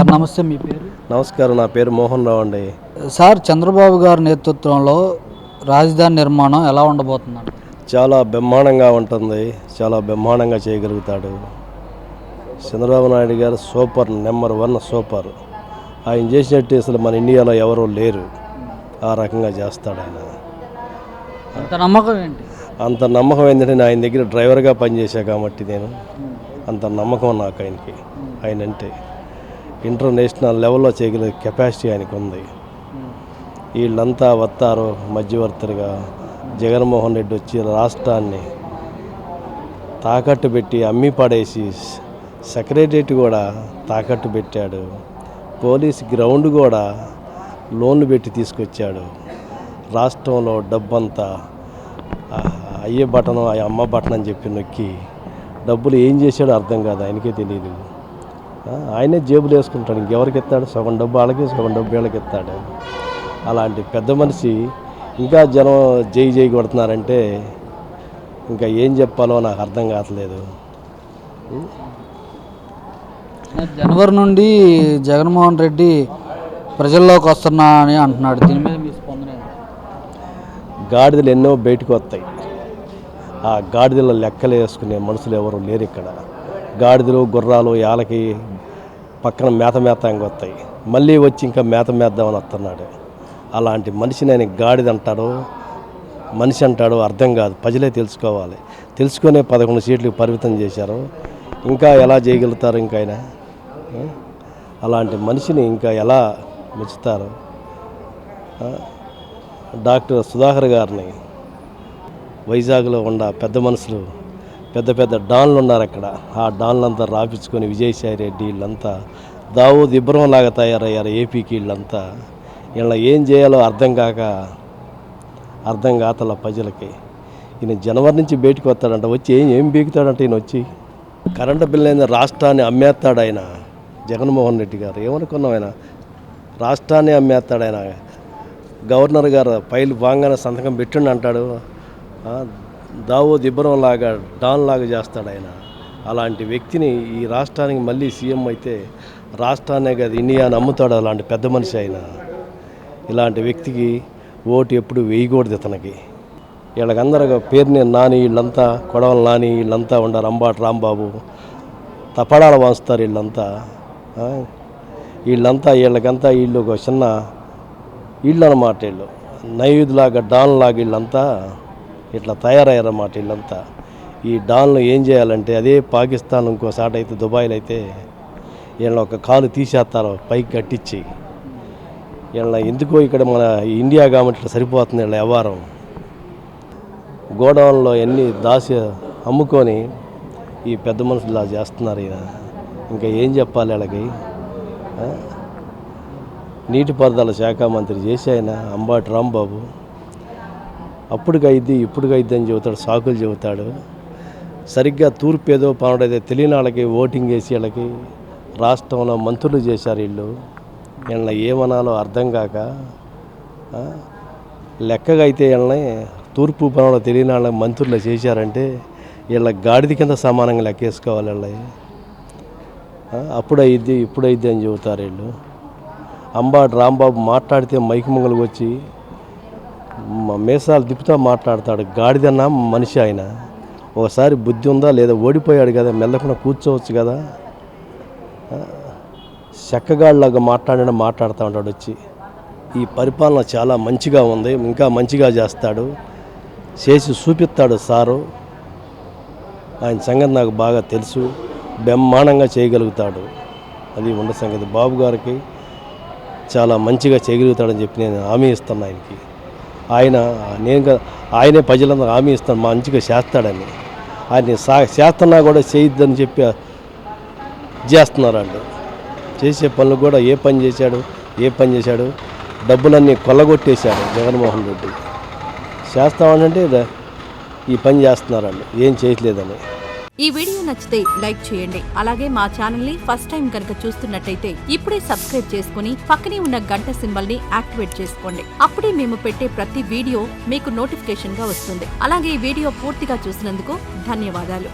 Sir నమస్తే, మీ పేరు? నమస్కారం, నా పేరు మోహన్ రావు అండి. సార్, చంద్రబాబు గారి నేతృత్వంలో రాజధాని నిర్మాణం ఎలా ఉండబోతుందండి? చాలా బ్రహ్మాండంగా ఉంటుంది, చాలా బ్రహ్మాండంగా చేయగలుగుతాడు. చంద్రబాబు నాయుడు గారు సూపర్, నెంబర్ 1 సూపర్. ఆయన చేసినట్టు అసలు మన ఇండియాలో ఎవరూ లేరు. ఆ రకంగా చేస్తాడు ఆయన. అంత నమ్మకం ఏంటి? అంత నమ్మకం ఏంటంటే నేను ఆయన దగ్గర డ్రైవర్గా పనిచేశా కాబట్టి నేను అంత నమ్మకం నాకు ఆయన అంటే ఇంటర్నేషనల్ లెవెల్లో చేయగలిగే కెపాసిటీ ఆయనకు ఉంది. వీళ్ళంతా వస్తారు మధ్యవర్తులుగా. జగన్మోహన్ రెడ్డి వచ్చి రాష్ట్రాన్ని తాకట్టు పెట్టి అమ్మి పడేసి సెక్రటరియట్ కూడా తాకట్టు పెట్టాడు. పోలీస్ గ్రౌండ్ కూడా లోన్లు పెట్టి తీసుకొచ్చాడు. రాష్ట్రంలో డబ్బంతా అయ్యే బటన్ అమ్మ బటన్ అని చెప్పి నొక్కి డబ్బులు ఏం చేశాడో అర్థం కాదు, ఆయనకే తెలియదు. ఆయనే జేబులు వేసుకుంటాడు, ఇంకెవరికి ఎత్తాడు? సగం డబ్బు వాళ్ళకి, సగం డబ్బు వీళ్ళకి ఎత్తాడు. అలాంటి పెద్ద మనిషి ఇంకా జనం జై జై కొడుతున్నారంటే ఇంకా ఏం చెప్పాలో నాకు అర్థం కావట్లేదు. జనవరి నుండి జగన్మోహన్ రెడ్డి ప్రజల్లోకి వస్తున్నా అని అంటున్నాడు. దీని మీద మీ స్పందన? గాడిదలు ఎన్నో బయటకు వస్తాయి. ఆ గాడిదల లెక్కలు వేసుకునే మనుషులు ఎవరు లేరు ఇక్కడ. గాడిదలు గుర్రాలు యాలకి పక్కన మేతమేతంగా వస్తాయి, మళ్ళీ వచ్చి ఇంకా మేతమేద్దామని వస్తున్నాడు. అలాంటి మనిషిని ఆయన గాడిద అంటాడు, మనిషి అంటాడు అర్థం కాదు. ప్రజలే తెలుసుకోవాలి. తెలుసుకునే 11 సీట్లకు పరిమితం చేశారు. ఇంకా ఎలా చేయగలుగుతారు? ఇంకా ఆయన అలాంటి మనిషిని ఇంకా ఎలా మెచ్చుతారు? డాక్టర్ సుధాకర్ గారిని వైజాగ్లో ఉన్న పెద్ద మనుషులు, పెద్ద పెద్ద డాన్లు ఉన్నారు అక్కడ. ఆ డాన్లంతా రాపించుకొని విజయసాయి రెడ్డి వీళ్ళంతా దావూద్ ఇబ్రహం లాగా తయారయ్యారు ఏపీకి. వీళ్ళంతా వీళ్ళ ఏం చేయాలో అర్థం కాతల ప్రజలకి. ఈయన జనవరి నుంచి బయటకు వస్తాడంట. వచ్చి ఏం బీకుతాడంటే ఈయన వచ్చి కరెంటు బిల్లు అయిన రాష్ట్రాన్ని అమ్మేస్తాడు ఆయన. జగన్మోహన్ రెడ్డి గారు ఏమనుకున్నాం, ఆయన రాష్ట్రాన్ని అమ్మేస్తాడు ఆయన. గవర్నర్ గారు ఫైల్ బాగానే సంతకం పెట్టండి అంటాడు. దావూద్ ఇబ్రహం లాగా డాన్ లాగా చేస్తాడు ఆయన. అలాంటి వ్యక్తిని ఈ రాష్ట్రానికి మళ్ళీ సీఎం అయితే రాష్ట్రాన్నే కాదు ఇండియాని అమ్ముతాడు. అలాంటి పెద్ద మనిషి ఆయన. ఇలాంటి వ్యక్తికి ఓటు ఎప్పుడు వేయకూడదు ఇతనికి. వీళ్ళకందరూ పేరుని నాని వీళ్ళంతా, కొడవల నాని వీళ్ళంతా ఉండరు. అంబాటి రాంబాబు తపడాల వాంచుతారు వీళ్ళంతా. వీళ్ళకంతా వీళ్ళు ఒక చిన్న వీళ్ళు అన్నమాట. వీళ్ళు నైవేద్యలాగా డాన్ లాగా వీళ్ళంతా ఇట్లా తయారయ్యారన్నమాట. వీళ్ళంతా ఈ డాన్లు ఏం చేయాలంటే అదే పాకిస్తాన్ ఇంకోసారి అయితే దుబాయ్లో అయితే వీళ్ళని ఒక కాలు తీసేస్తారు పైకి కట్టించి. వీళ్ళ ఎందుకో ఇక్కడ మన ఇండియా కాబట్టి ఇట్లా సరిపోతుంది వీళ్ళ వ్యవహారం. గోడౌన్లో ఎన్ని అమ్ముకొని ఈ పెద్ద మనుషులు ఇలా చేస్తున్నారు. ఈయన ఇంకా ఏం చెప్పాలి వీళ్ళకి? నీటిపారుదల శాఖ మంత్రి చేసి ఆయన అంబాటి రాంబాబు అప్పటికైద్ది ఇప్పటికైద్ది అని చెబుతాడు, సాకులు చెబుతాడు. సరిగ్గా తూర్పు ఏదో పనుడేదో తెలియని వాళ్ళకి ఓటింగ్ వేసి వీళ్ళకి రాష్ట్రంలో మంత్రులు చేశారు. వీళ్ళని ఏమనాలో అర్థం కాక లెక్కగా అయితే వీళ్ళని తూర్పు పనులు తెలియని వాళ్ళకి మంత్రులు చేశారంటే వీళ్ళ గాడిద కింద సమానంగా లెక్కేసుకోవాలి. వీళ్ళవి అప్పుడైద్ది ఇప్పుడైద్ది అని చెబుతారు వీళ్ళు. అంబాటి రాంబాబు మాట్లాడితే మైకి ముంగలకు వచ్చి మీసాలు తిప్పుతా మాట్లాడతాడు. గాడిదన్నా మనిషి ఆయన. ఒకసారి బుద్ధి ఉందా లేదా? ఓడిపోయాడు కదా, మెల్లకుండా కూర్చోవచ్చు కదా. చెక్కగాళ్ళలాగా మాట్లాడుతూ ఉంటాడు వచ్చి. ఈ పరిపాలన చాలా మంచిగా ఉంది, ఇంకా మంచిగా చేస్తాడు, చేసి చూపిస్తాడు సారు. ఆయన సంగతి నాకు బాగా తెలుసు, బ్రహ్మాండంగా చేయగలుగుతాడు. అది ఉన్న సంగతి. బాబు గారికి చాలా మంచిగా చేయగలుగుతాడని చెప్పి నేను హామీ ఇస్తాను ఆయనకి. ఆయనే ప్రజలందరూ హామీ ఇస్తాను మంచిగా చేస్తాడని. ఆయన చేస్తున్నా కూడా చేయొద్దని చెప్పి చేస్తున్నారండి. చేసే పనులు కూడా ఏ పని చేశాడు డబ్బులన్నీ కొల్లగొట్టేశాడు జగన్మోహన్ రెడ్డి. చేస్తామనంటే ఈ పని చేస్తున్నారండి, ఏం చేయట్లేదని. ఈ వీడియో నచ్చితే లైక్ చేయండి. అలాగే మా ఛానల్ ని ఫస్ట్ టైం కనుక చూస్తున్నట్టయితే ఇప్పుడే సబ్స్క్రైబ్ చేసుకుని పక్కనే ఉన్న గంట సింబల్ ని యాక్టివేట్ చేసుకోండి. అప్పుడే మేము పెట్టే ప్రతి వీడియో మీకు నోటిఫికేషన్ గా వస్తుంది. అలాగే ఈ వీడియో పూర్తిగా చూసినందుకు ధన్యవాదాలు.